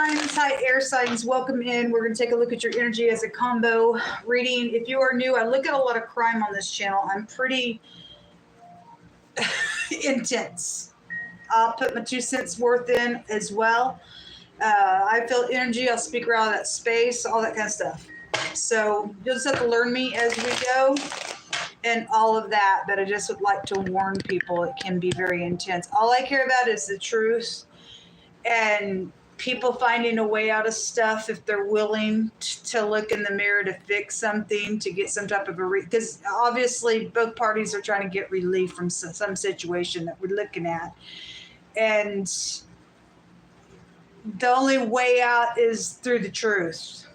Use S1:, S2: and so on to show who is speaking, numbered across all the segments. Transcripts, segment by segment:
S1: signs, hi air signs, welcome in. We're going to take a look at your energy as a combo reading. If you are new, I look at a lot of crime on this channel. I'm pretty intense. I'll put my 2 cents worth in as well. I feel energy, I'll speak around that space, all that kind of stuff. So you'll just have to learn me as we go and all of that, but I just would like to warn people it can be very intense. All I care about is the truth and people finding a way out of stuff if they're willing to look in the mirror to fix something, to get some type of a because obviously both parties are trying to get relief from some situation that we're looking at, and the only way out is through the truth.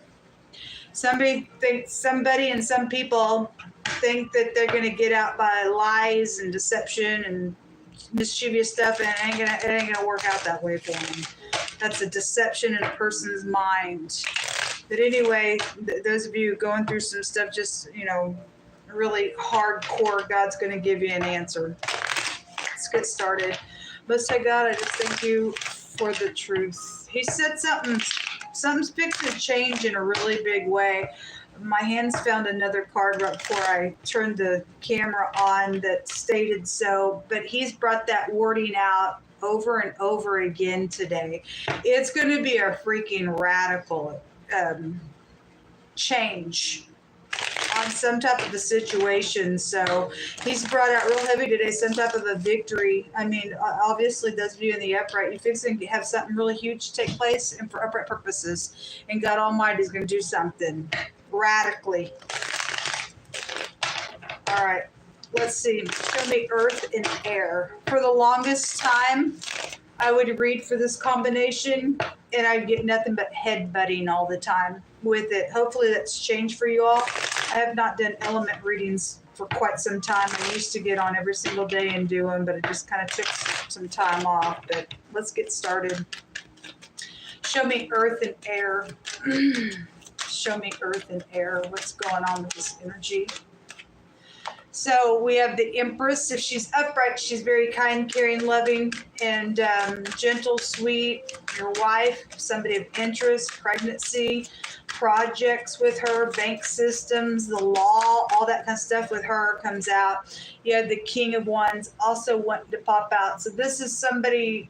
S1: Somebody and some people think that they're going to get out by lies and deception and mischievous stuff, and it ain't gonna work out that way for them. That's a deception in a person's mind. But anyway, those of you going through some stuff, just, you know, really hardcore, God's gonna give you an answer. Let's get started. Most High God, I just thank you for the truth. He said something's fixing to change in a really big way. My hands found another card right before I turned the camera on that stated so, but he's brought that wording out over and over again today. It's going to be a freaking radical change on some type of a situation. So he's brought out real heavy today, some type of a victory. I mean, obviously those of you in the upright, you're fixing to have something really huge take place and for upright purposes. And God Almighty is going to do something radically. All right, let's see. Show me earth and air. For the longest time, I would read for this combination and I'd get nothing but headbutting all the time with it. Hopefully that's changed for you all. I have not done element readings for quite some time. I used to get on every single day and do them, but it just kind of took some time off. But let's get started. Show me earth and air. Show me earth and air. What's going on with this energy? So we have the Empress. If she's upright, she's very kind, caring, loving, and gentle, sweet. Your wife, somebody of interest, pregnancy, projects with her, bank systems, the law, all that kind of stuff with her comes out. You have the King of Wands also wanting to pop out. So this is somebody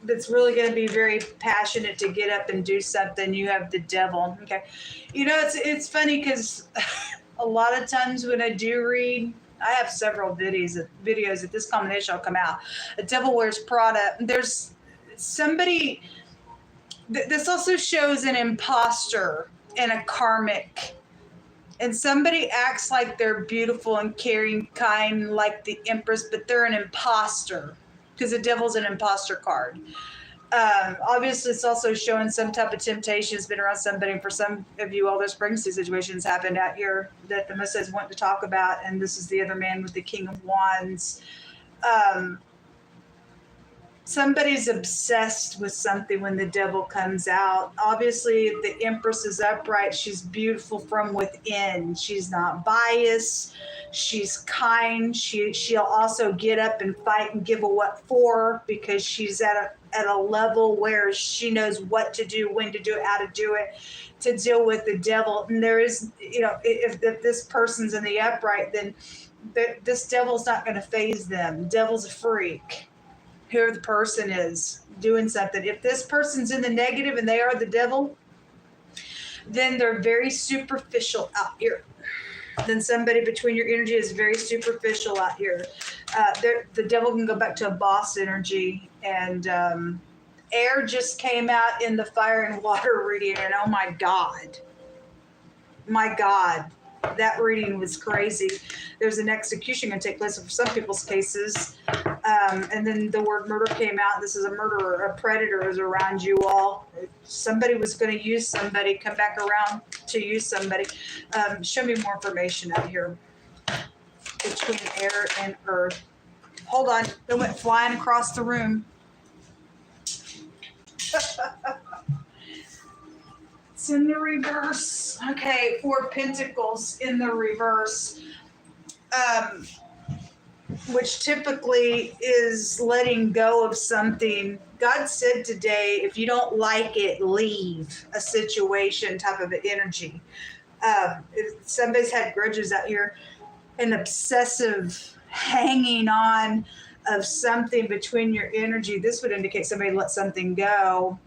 S1: that's really going to be very passionate to get up and do something. You have the Devil. Okay. You know, it's funny because a lot of times when I do read, I have several videos that this combination will come out. A Devil Wears Prada. There's somebody, this also shows an imposter and a karmic. And somebody acts like they're beautiful and caring, kind, like the Empress, but they're an imposter. Because the Devil's an imposter card. Obviously, it's also showing some type of temptation has been around somebody. And for some of you, all those pregnancy situations happened out here that the Messiahs want to talk about. And this is the other man with the King of Wands. Somebody's obsessed with something when the Devil comes out. Obviously, the Empress is upright. She's beautiful from within. She's not biased. She's kind. She'll also get up and fight and give a what for, because she's at a level where she knows what to do, when to do it, how to do it, to deal with the Devil. And there is, you know, if this person's in the upright, then this Devil's not going to faze them. The Devil's a freak. Whoever the person is doing something. If this person's in the negative and they are the Devil, then they're very superficial out here. Then somebody between your energy is very superficial out here. The Devil can go back to a boss energy. And air just came out in the fire and water reading. And oh my God. My God. That reading was crazy. There's an execution going to take place for some people's cases. And then the word murder came out. This is a murderer, a predator is around you all. Somebody was going to use somebody, come back around to use somebody. Show me more information out here between air and earth. Hold on. It went flying across the room. It's in the reverse. Okay, 4 Pentacles in the reverse. which typically is letting go of something. God said today, if you don't like it, leave a situation type of energy. If somebody's had grudges out here, an obsessive hanging on of something between your energy, this would indicate somebody let something go.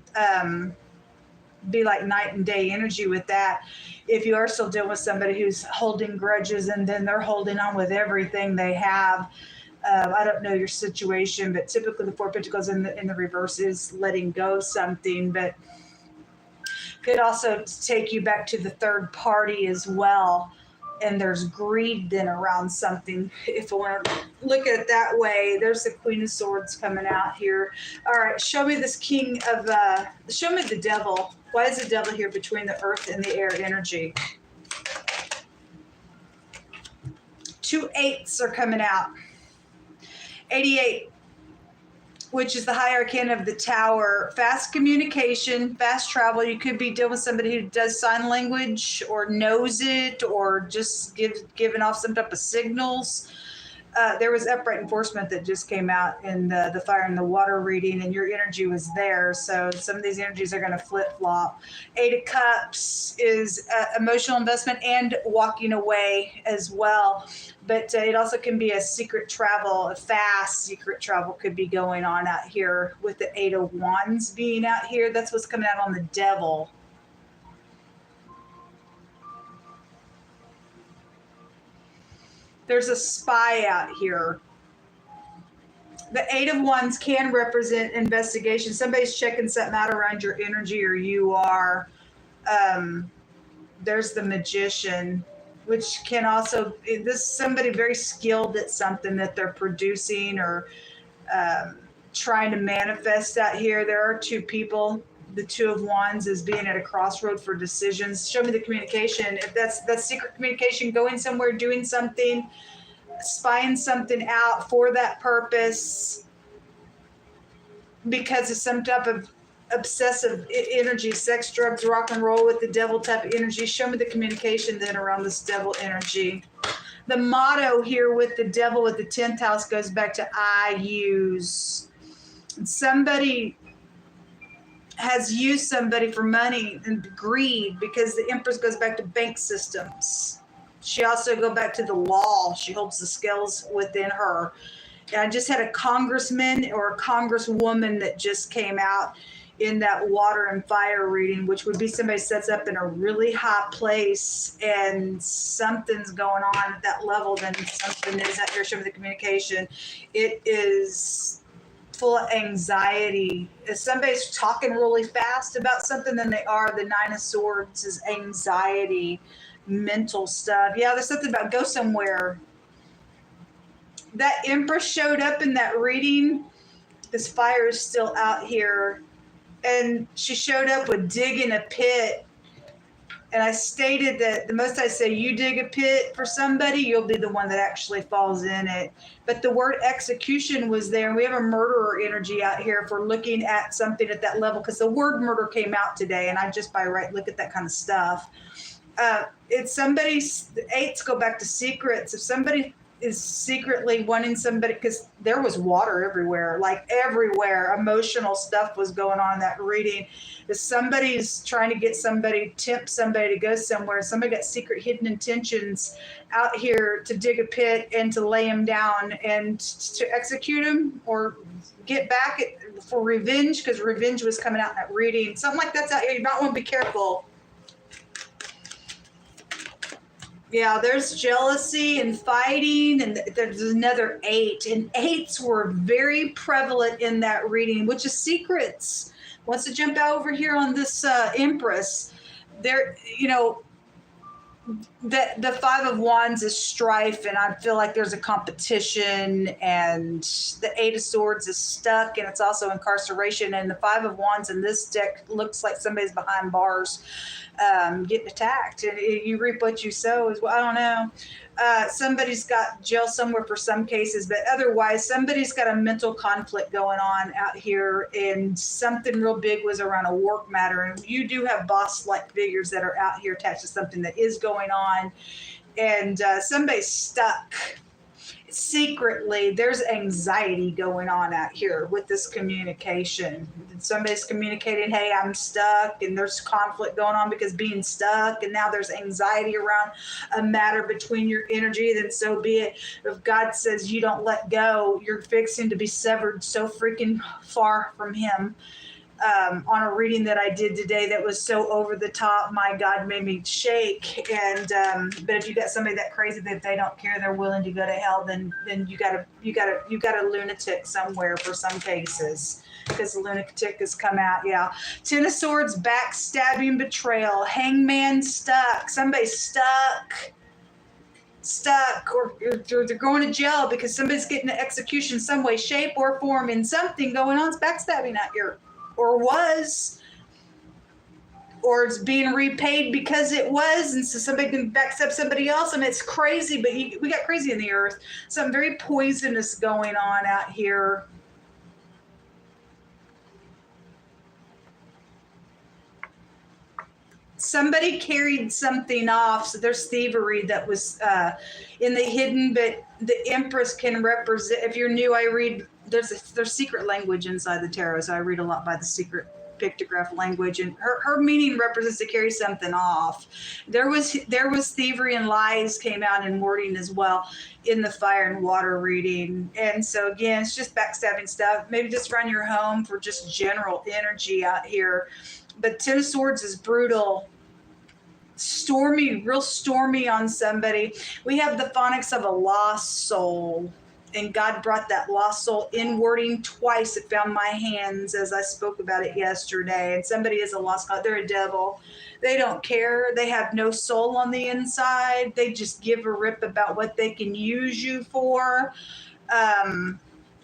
S1: Be like night and day energy with that. If you are still dealing with somebody who's holding grudges and then they're holding on with everything they have, I don't know your situation, but typically the Four of Pentacles in the reverse is letting go of something, but could also take you back to the third party as well. And there's greed then around something. If I want to look at it that way, there's the Queen of Swords coming out here. All right, show me this King of, show me the Devil. Why is the Devil here between the earth and the air energy? 2 8s are coming out. 88, which is the high arcana of the Tower. Fast communication, fast travel. You could be dealing with somebody who does sign language or knows it or just giving off some type of signals. There was upright enforcement that just came out in the fire and the water reading, and your energy was there. So some of these energies are going to flip-flop. 8 of Cups is emotional investment and walking away as well. But it also can be a secret travel, a fast secret travel could be going on out here with the 8 of Wands being out here. That's what's coming out on the Devil. There's a spy out here. The 8 of Wands can represent investigation. Somebody's checking something out around your energy, or you are. There's the Magician, which can also, this is somebody very skilled at something that they're producing or trying to manifest out here. There are 2 people. The 2 of Wands is being at a crossroad for decisions. Show me the communication. If that's secret communication, going somewhere, doing something, spying something out for that purpose because of some type of obsessive energy, sex, drugs, rock and roll with the Devil type of energy. Show me the communication then around this Devil energy. The motto here with the Devil with the 10th house goes back to I use. Somebody has used somebody for money and greed, because the Empress goes back to bank systems. She also goes back to the law. She holds the scales within her. And I just had a congressman or a congresswoman that just came out in that water and fire reading, which would be somebody sets up in a really high place and something's going on at that level, then something is out here. Show me the communication. It is full of anxiety. If somebody's talking really fast about something, then they are. The 9 of Swords is anxiety, mental stuff. Yeah, there's something about go somewhere. That Empress showed up in that reading. This fire is still out here. And she showed up with digging a pit. And I stated that the most I say, you dig a pit for somebody, you'll be the one that actually falls in it. But the word execution was there. And we have a murderer energy out here for looking at something at that level, because the word murder came out today. And I just by right look at that kind of stuff. It's somebody's, the 8s go back to secrets. If somebody is secretly wanting somebody, because there was water everywhere, like everywhere, emotional stuff was going on in that reading. If somebody's trying to get somebody, tempt somebody to go somewhere, somebody got secret hidden intentions out here to dig a pit and to lay him down and to execute him or get back for revenge, because revenge was coming out in that reading. Something like that's out here. You might want to be careful. Yeah, there's jealousy and fighting, and there's another 8. And 8s were very prevalent in that reading, which is secrets. Wants to jump out over here on this Empress. There, you know, the 5 of Wands is strife, and I feel like there's a competition, and the 8 of Swords is stuck, and it's also incarceration. And the 5 of Wands in this deck looks like somebody's behind bars, getting attacked, and you reap what you sow as well. I don't know. Somebody's got jail somewhere for some cases, but otherwise somebody's got a mental conflict going on out here, and something real big was around a work matter. And you do have boss-like figures that are out here attached to something that is going on, and somebody's stuck. secretly there's anxiety going on out here with this communication. Somebody's communicating, hey, I'm stuck, and there's conflict going on because being stuck, and now there's anxiety around a matter between your energy. Then so be it. If God says you don't let go, you're fixing to be severed so freaking far from him. On a reading that I did today that was so over the top, my God, made me shake. And but if you got somebody that crazy that they don't care, they're willing to go to hell, then you got a lunatic somewhere for some cases, because the lunatic has come out. Yeah. Ten of Swords, backstabbing, betrayal, hangman, stuck. Somebody's stuck, or they're going to jail because somebody's getting an execution some way, shape, or form, in something going on. It's backstabbing out here. Or was, or it's being repaid because it was, and so somebody can backstab somebody else. I mean, it's crazy, but we got crazy in the earth. Something very poisonous going on out here. Somebody carried something off, so there's thievery that was in the hidden, but the Empress can represent, if you're new, I read, there's secret language inside the tarot, so I read a lot by the secret pictograph language, and her meaning represents to carry something off. There was thievery and lies came out in wording as well in the fire and water reading. And so again, it's just backstabbing stuff, maybe just around your home for just general energy out here. But Ten of Swords is brutal, stormy, real stormy on somebody. We have the phonics of a lost soul, and God brought that lost soul in wording twice. It found my hands as I spoke about it yesterday. And somebody is a lost God. They're a devil. They don't care. They have no soul on the inside. They just give a rip about what they can use you for.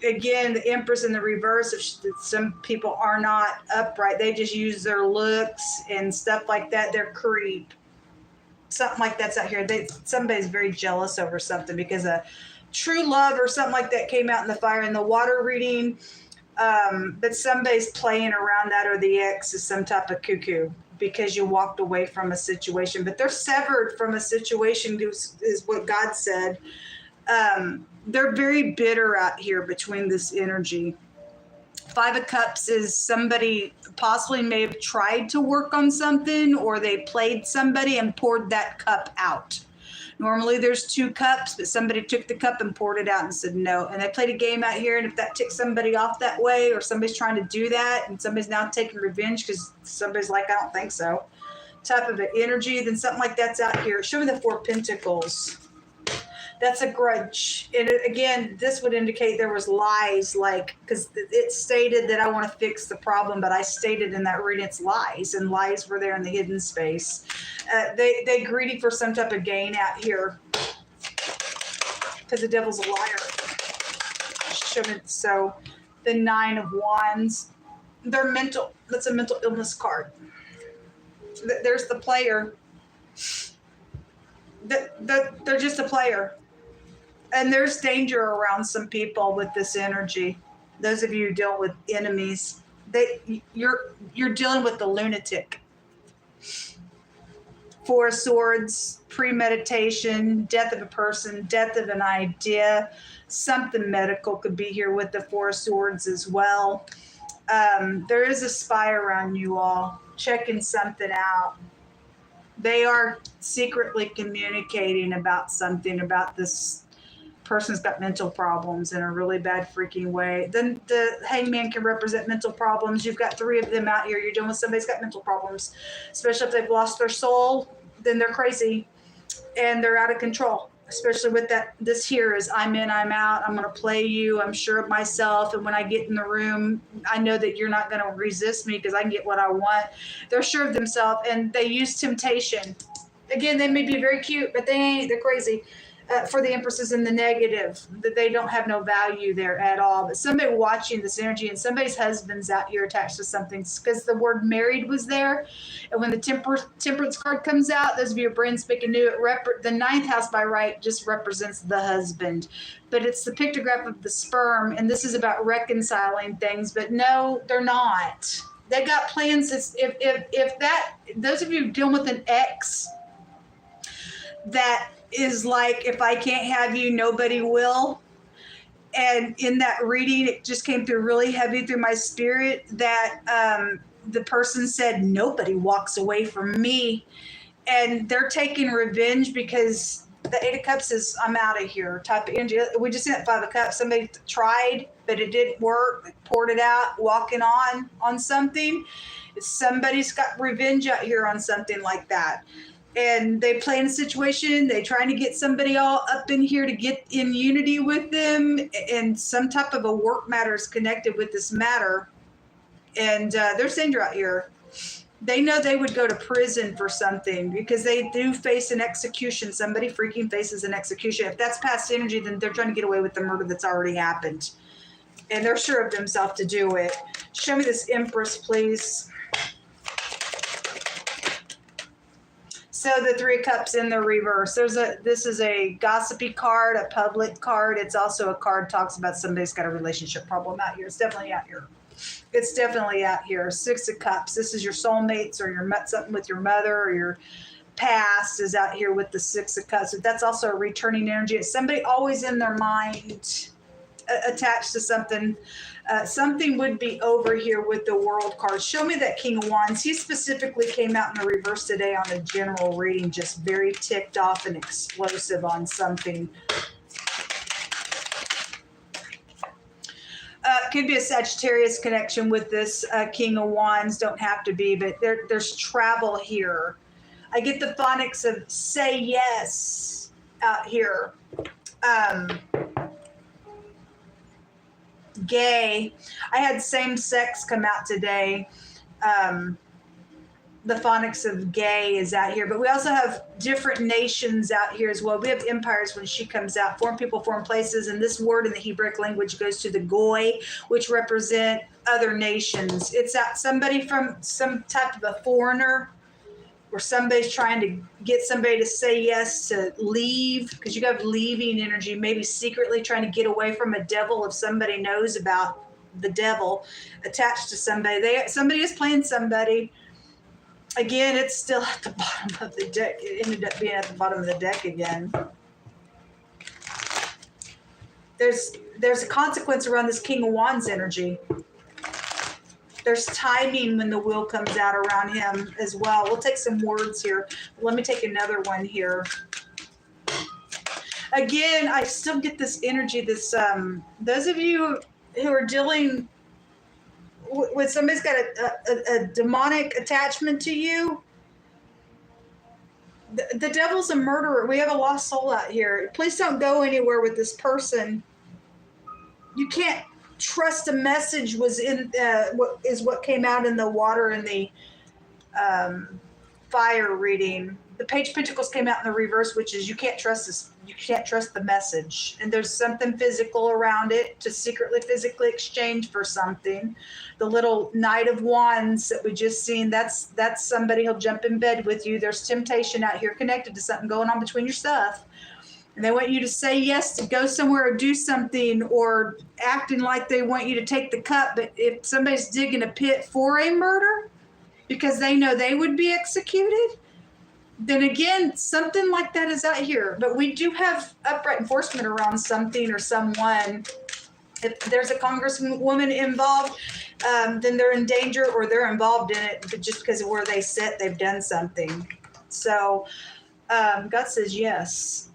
S1: Again, the Empress in the reverse, if some people are not upright, they just use their looks and stuff like that. They're creep. Something like that's out here. Somebody's very jealous over something because a true love or something like that came out in the fire and the water reading. But somebody's playing around that, or the ex is some type of cuckoo because you walked away from a situation. But they're severed from a situation is what God said. They're very bitter out here between this energy. Five of Cups is somebody possibly may have tried to work on something, or they played somebody and poured that cup out. Normally there's two cups, but somebody took the cup and poured it out and said no. And they played a game out here, and if that ticks somebody off that way, or somebody's trying to do that, and somebody's now taking revenge because somebody's like, I don't think so, type of an energy, then something like that's out here. Show me the Four of Pentacles. That's a grudge. And again, this would indicate there was lies, like, because it stated that I want to fix the problem, but I stated in that reading it's lies, and lies were there in the hidden space. They greedy for some type of gain out here because the devil's a liar. So the Nine of Wands, they're mental. That's a mental illness card. There's the player. They're just a player. And there's danger around some people with this energy. Those of you who deal with enemies, you're dealing with the lunatic. Four of Swords, premeditation, death of a person, death of an idea. Something medical could be here with the Four of Swords as well. There is a spy around you all, checking something out. They are secretly communicating about something, about this person's got mental problems in a really bad freaking way. Then the Hangman can represent mental problems. You've got three of them out here. You're dealing with somebody's got mental problems, especially if they've lost their soul, then they're crazy and they're out of control. Especially with that, this here is I'm in, I'm out. I'm going to play you. I'm sure of myself. And when I get in the room, I know that you're not going to resist me because I can get what I want. They're sure of themselves, and they use temptation. Again, they may be very cute, but they ain't. They're crazy. For the Empresses in the negative, that they don't have no value there at all. But somebody watching this energy, and somebody's husband's out here attached to something, because the word married was there. And when the temperance card comes out, those of you who are brain speaking new, the ninth house by right just represents the husband. But it's the pictograph of the sperm, and this is about reconciling things. But no, they're not. They got plans. If those of you dealing with an ex that is like, if I can't have you, nobody will. And in that reading, it just came through really heavy through my spirit that the person said, nobody walks away from me. And they're taking revenge because the Eight of Cups is, I'm out of here type of energy. We just seen that Five of Cups. Somebody tried, but it didn't work. Poured it out, walking on something. Somebody's got revenge out here on something like that. And they play in a situation, they trying to get somebody all up in here to get in unity with them, and some type of a work matter is connected with this matter. And there's danger out here. They know they would go to prison for something because they do face an execution. Somebody freaking faces an execution. If that's past energy, then they're trying to get away with the murder that's already happened. And they're sure of themselves to do it. Show me this Empress, please. So the Three of Cups in the reverse. This is a gossipy card, a public card. It's also a card talks about somebody's got a relationship problem out here. It's definitely out here. It's definitely out here. Six of Cups. This is your soulmates, or your something with your mother, or your past is out here with the Six of Cups. But that's also a returning energy. It's somebody always in their mind attached to something. Something would be over here with the World card. Show me that King of Wands. He specifically came out in the reverse today on a general reading, just very ticked off and explosive on something. Could be a Sagittarius connection with this King of Wands. Don't have to be, but there's travel here. I get the phonics of say yes out here. Gay. I had same sex come out today. The phonics of gay is out here, but we also have different nations out here as well. We have empires when she comes out, foreign people, foreign places, and this word in the Hebraic language goes to the goy, which represent other nations. It's out somebody from some type of a foreigner, or somebody's trying to get somebody to say yes to leave, because you have leaving energy, maybe secretly trying to get away from a devil if somebody knows about the devil attached to somebody. Somebody is playing somebody. Again, it's still at the bottom of the deck. It ended up being at the bottom of the deck again. There's a consequence around this King of Wands energy. There's timing when the wheel comes out around him as well. We'll take some words here. Let me take another one here. Again, I still get this energy, those of you who are dealing when somebody's got a demonic attachment to you, the devil's a murderer. We have a lost soul out here. Please don't go anywhere with this person. You can't trust a message was in what came out in the water in the fire reading. The Page of Pentacles came out in the reverse, which is you can't trust this. You can't trust the message, and there's something physical around it to secretly physically exchange for something. The little Knight of Wands that we just seen, that's somebody who'll jump in bed with you. There's temptation out here connected to something going on between your stuff, and they want you to say yes to go somewhere or do something, or acting like they want you to take the cup. But if somebody's digging a pit for a murder because they know they would be executed, then again, something like that is out here. But we do have upright enforcement around something or someone. If there's a congresswoman involved, then they're in danger, or they're involved in it, but just because of where they sit, they've done something. So God says yes.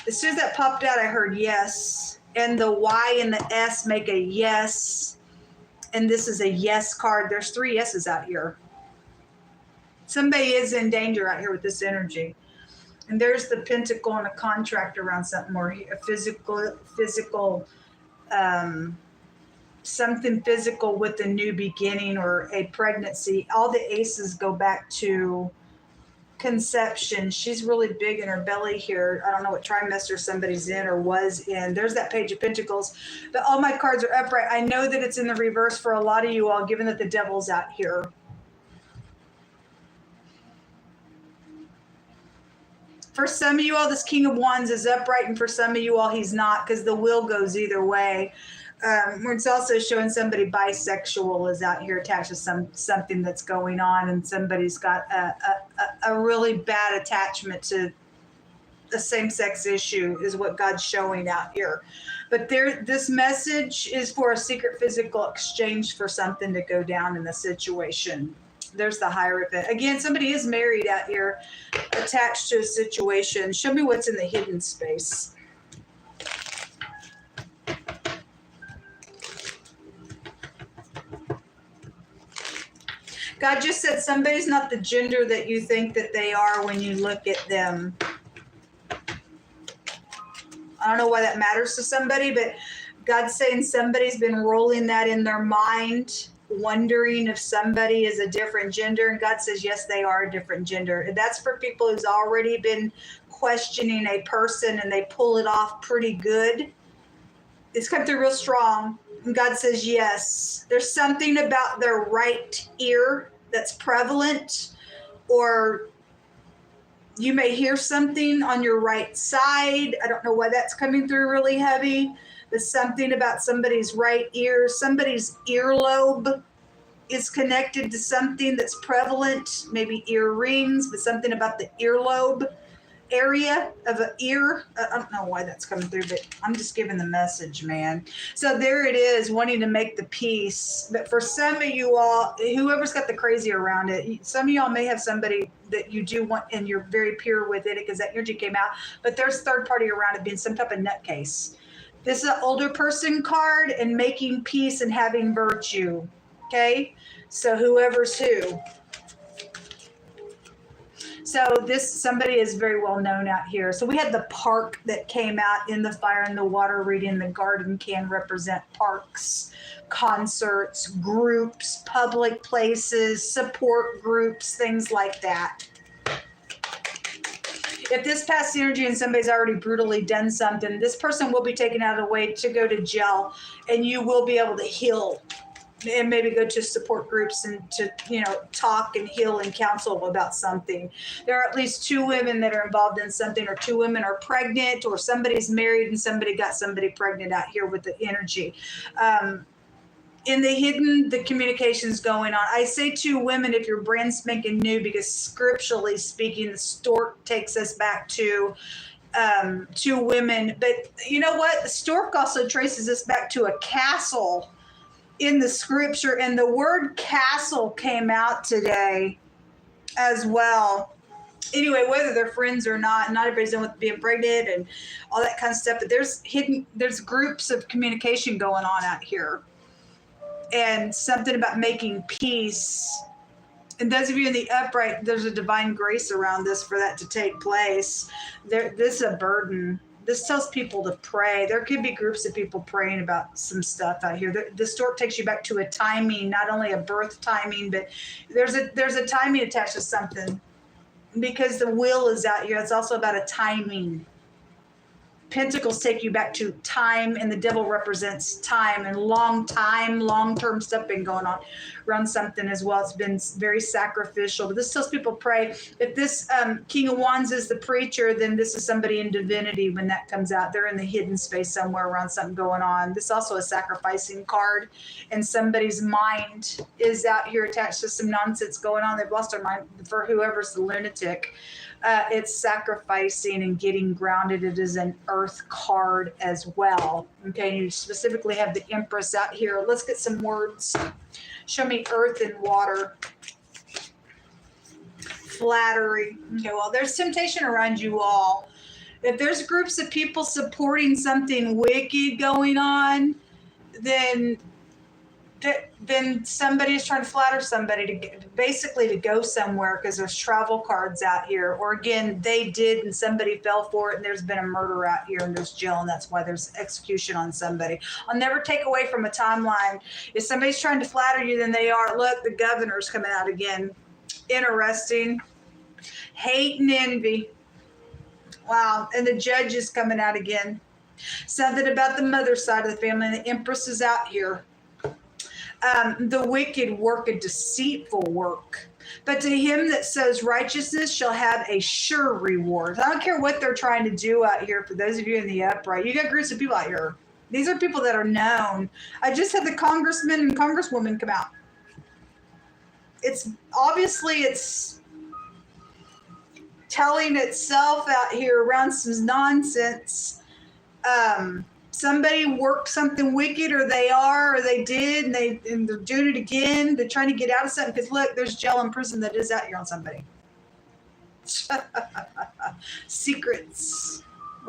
S1: As soon as that popped out, I heard yes. And the Y and the S make a yes. And this is a yes card. There's 3 yeses out here. Somebody is in danger out here with this energy. And there's the pentacle and a contract around something, or a physical, something physical with a new beginning or a pregnancy. All the aces go back to conception. She's really big in her belly here. I don't know what trimester somebody's in or was in. There's that Page of Pentacles. But all my cards are upright. I know that it's in the reverse for a lot of you all, given that the devil's out here. For some of you all, this King of Wands is upright, and for some of you all, he's not, because the wheel goes either way. It's also showing somebody bisexual is out here attached to something that's going on, and somebody's got a really bad attachment to a same-sex issue is what God's showing out here. But this message is for a secret physical exchange for something to go down in the situation. There's the Hierophant. Again, somebody is married out here, attached to a situation. Show me what's in the hidden space. God just said somebody's not the gender that you think that they are when you look at them. I don't know why that matters to somebody, but God's saying somebody's been rolling that in their mind, wondering if somebody is a different gender. And God says, yes, they are a different gender. And that's for people who's already been questioning a person and they pull it off pretty good. It's come through real strong. And God says, yes, there's something about their right ear that's prevalent, or you may hear something on your right side. I don't know why that's coming through really heavy, but something about somebody's right ear, somebody's earlobe is connected to something that's prevalent, maybe earrings, but something about the earlobe area of an ear. I don't know why that's coming through, but I'm just giving the message, man. So there it is, wanting to make the peace. But for some of you all, whoever's got the crazy around it, some of y'all may have somebody that you do want and you're very pure with it because that energy came out, but there's third party around it being some type of nutcase. This is an older person card and making peace and having virtue. Okay, so whoever's who. So somebody is very well known out here. So we had the park that came out in the fire and the water reading. The garden can represent parks, concerts, groups, public places, support groups, things like that. If this past energy and somebody's already brutally done something, this person will be taken out of the way to go to jail, and you will be able to heal and maybe go to support groups and to, talk and heal and counsel about something. There are at least 2 women that are involved in something, or 2 women are pregnant, or somebody's married and somebody got somebody pregnant out here with the energy. In the hidden, the communication's going on. I say 2 women if you're brand spanking new, because scripturally speaking, the stork takes us back to 2 women. But you know what? The stork also traces us back to a castle in the scripture, and the word castle came out today as well. Anyway, whether they're friends or not everybody's done with being pregnant and all that kind of stuff, but there's groups of communication going on out here, and something about making peace. And those of you in the upright, there's a divine grace around this for that to take place. This is a burden. This tells people to pray. There could be groups of people praying about some stuff out here. The stork takes you back to a timing, not only a birth timing, but there's a timing attached to something, because the will is out here. It's also about a timing. Pentacles take you back to time, and the devil represents time and long-term stuff been going on around something as well. It's been very sacrificial. But this tells people pray. If this King of Wands is the preacher, then this is somebody in divinity when that comes out. They're in the hidden space somewhere around something going on. This is also a sacrificing card, and somebody's mind is out here attached to some nonsense going on. They've lost their mind. For whoever's the lunatic, it's sacrificing and getting grounded. It is an earth card as well. Okay, you specifically have the Empress out here. Let's get some words. Show me earth and water. Flattery. Okay, well, there's temptation around you all. If there's groups of people supporting something wicked going on, then somebody's trying to flatter somebody to go somewhere, because there's travel cards out here. Or again, they did and somebody fell for it, and there's been a murder out here and there's jail, and that's why there's execution on somebody. I'll never take away from a timeline. If somebody's trying to flatter you, then they are. Look, the governor's coming out again. Interesting. Hate and envy. Wow. And the judge is coming out again. Something about the mother side of the family, and the Empress is out here. The wicked work a deceitful work, but to him that sows righteousness shall have a sure reward. I don't care what they're trying to do out here. For those of you in the upright, you got groups of people out here. These are people that are known. I just had the congressman and congresswoman come out. It's obviously telling itself out here around some nonsense. Somebody worked something wicked, or they are, or they did, and they're doing it again. They're trying to get out of something, because look, there's jail and prison that is out here on somebody. Secrets.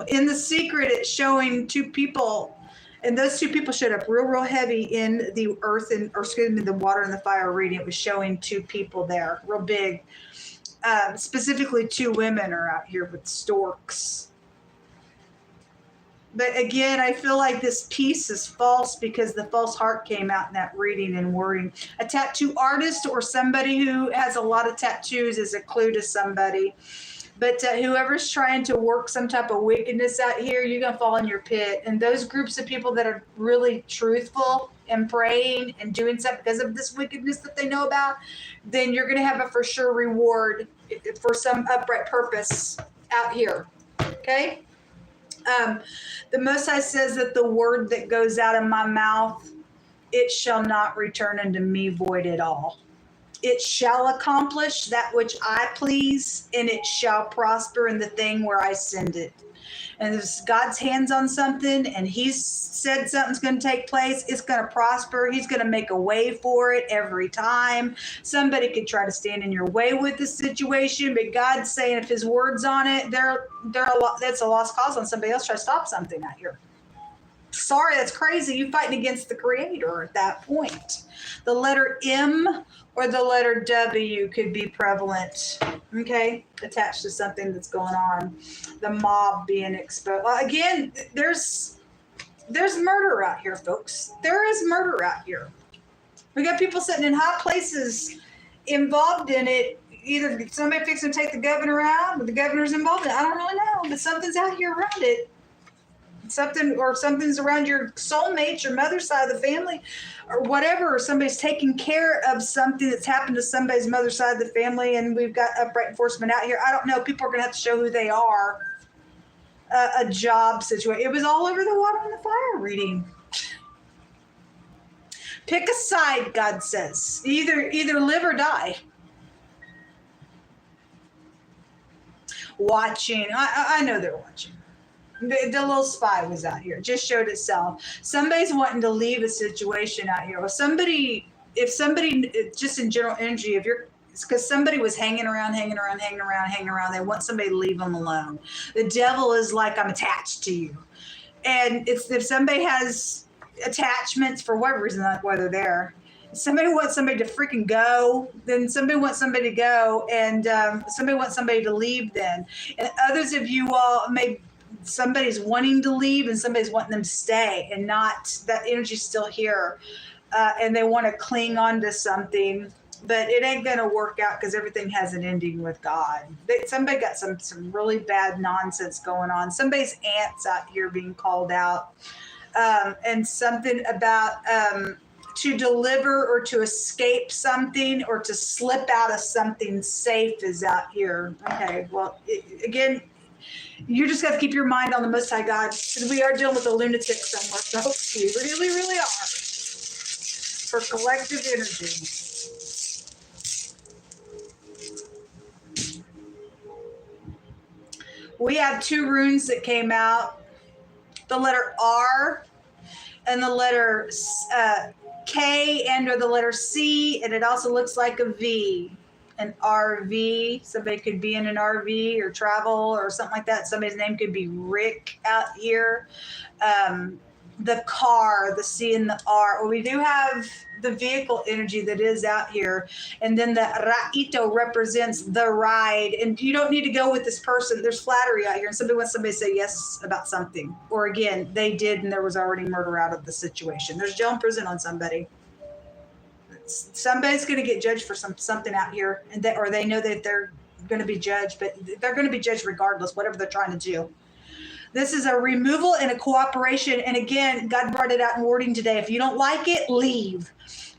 S1: In the secret, it's showing two people, and those two people showed up real heavy in the earth, the water and the fire reading. It was showing two people there, real big. Specifically, two women are out here with storks. But again, I feel like this piece is false, because the false heart came out in that reading and wording. A tattoo artist or somebody who has a lot of tattoos is a clue to somebody. But whoever's trying to work some type of wickedness out here, you're going to fall in your pit. And those groups of people that are really truthful and praying and doing something because of this wickedness that they know about, then you're going to have a for sure reward for some upright purpose out here. Okay? The Most High says that the word that goes out of my mouth, it shall not return unto me void at all. It shall accomplish that which I please, and it shall prosper in the thing where I send it. And if God's hands on something and he's said something's going to take place, it's going to prosper. He's going to make a way for it every time. Somebody could try to stand in your way with the situation, but God's saying if his word's on it, that's a lost cause on somebody else try to stop something out here. Sorry, that's crazy. You're fighting against the Creator at that point. The letter M or the letter W could be prevalent, okay, attached to something that's going on. The mob being exposed. Again, there's murder out here, folks. There is murder out here. We got people sitting in high places involved in it. Either somebody fixing to take the governor out, or the governor's involved in it. I don't really know, but something's out here around it. Something's around your soulmate, your mother's side of the family, or whatever, or somebody's taking care of something that's happened to somebody's mother's side of the family, and we've got upright enforcement out here. I don't know. People are going to have to show who they are. A job situation. It was all over the water and the fire reading. Pick a side, God says. Either live or die. Watching. I know they're watching. The little spy was out here. It just showed itself. Somebody's wanting to leave a situation out here. Well, if somebody, just in general energy, it's because somebody was hanging around. They want somebody to leave them alone. The devil is like, I'm attached to you. And if somebody has attachments for whatever reason, not why they're there, somebody wants somebody to freaking go, then somebody wants somebody to go, and somebody wants somebody to leave then. And others of you all somebody's wanting to leave and somebody's wanting them to stay, and not that energy's still here, and they want to cling on to something, but it ain't going to work out because everything has an ending with God. Somebody got some really bad nonsense going on. Somebody's aunt's out here being called out, and something about to deliver or to escape something or to slip out of something safe is out here. Okay, well, again, you just got to keep your mind on the Most High God, because we are dealing with a lunatic somewhere, folks. We really, really are. For collective energy. We have two runes that came out. The letter R and the letter K or the letter C, and it also looks like a V. An RV. Somebody could be in an RV or travel or something like that. Somebody's name could be Rick out here. The car, the C and the R. Well, we do have the vehicle energy that is out here. And then the Ra'ito represents the ride. And you don't need to go with this person. There's flattery out here. And somebody wants somebody to say yes about something. Or again, they did and there was already murder out of the situation. There's jail and prison on somebody. Somebody's going to get judged for something out here, or they know that they're going to be judged, but they're going to be judged regardless, whatever they're trying to do. This is a removal and a cooperation. And again, God brought it out in wording today. If you don't like it, leave.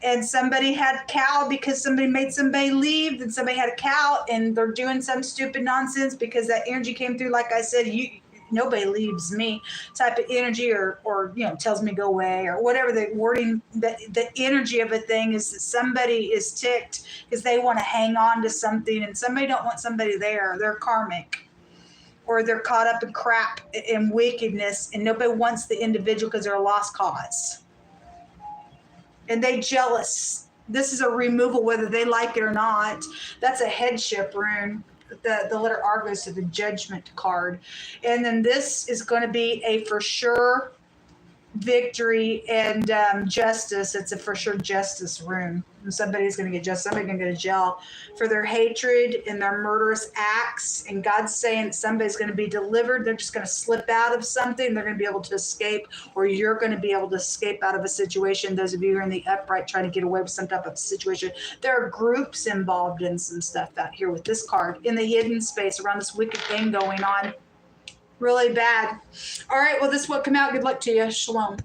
S1: And somebody had cow because somebody made somebody leave, and somebody had a cow and they're doing some stupid nonsense because that energy came through. Like I said, nobody leaves me type of energy, or tells me go away, or whatever the wording, the energy of a thing is that somebody is ticked because they want to hang on to something, and somebody don't want somebody there. They're karmic, or they're caught up in crap and wickedness, and nobody wants the individual because they're a lost cause. And they jealous. This is a removal whether they like it or not. That's a headship rune. The letter R goes to the judgment card. And then this is going to be a for sure victory and justice. It's a for sure justice rune. And somebody's going to get justice. Somebody's going to go to jail for their hatred and their murderous acts. And God's saying that somebody's going to be delivered. They're just going to slip out of something. They're going to be able to escape, or you're going to be able to escape out of a situation. Those of you who are in the upright trying to get away with some type of situation. There are groups involved in some stuff out here with this card in the hidden space around this wicked thing going on. Really bad. All right, well, this is what come out. Good luck to you. Shalom.